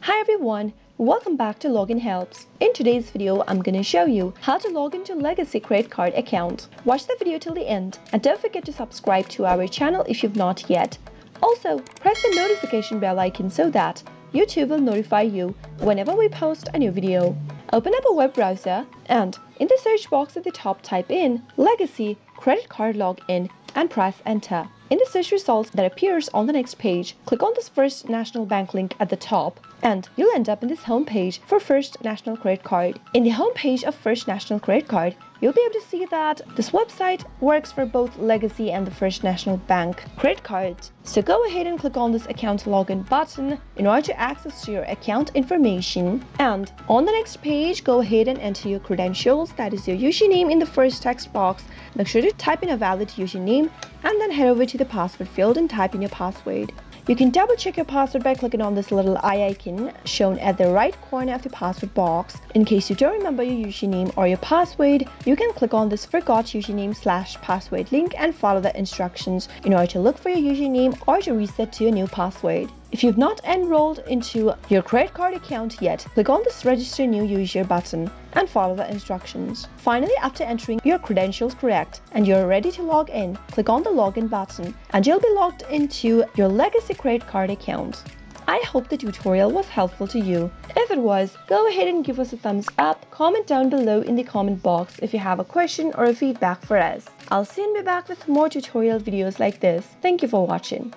Hi everyone, welcome back to Login Helps. In today's video, I'm gonna show you how to log into Legacy credit card account. Watch the video till the end and don't forget to subscribe to our channel if you've not yet. Also, press the notification bell icon so that YouTube will notify you whenever we post a new video. Open up a web browser and in the search box at the top type in Legacy credit card login and press enter. In the search results that appears on the next page, click on this First National Bank link at the top and you'll end up in this home page for First National Credit Card. In the home page of First National Credit Card, you'll be able to see that this website works for both Legacy and the First National Bank credit cards. So go ahead and click on this account login button in order to access your account information. And on the next page, go ahead and enter your credentials, that is your username in the first text box. Make sure to type in a valid username and then head over to the password field and type in your password. You can double check your password by clicking on this little eye icon shown at the right corner of the password box. In case you don't remember your username or your password, you can click on this forgot username/password link and follow the instructions in order to look for your username or to reset to a new password. If you've not enrolled into your credit card account yet, click on this register new user button and follow the instructions. Finally, after entering your credentials correct and you're ready to log in, click on the login button and you'll be logged into your Legacy credit card account. I hope the tutorial was helpful to you. If it was, go ahead and give us a thumbs up, comment down below in the comment box if you have a question or a feedback for us. I'll soon be back with more tutorial videos like this. Thank you for watching.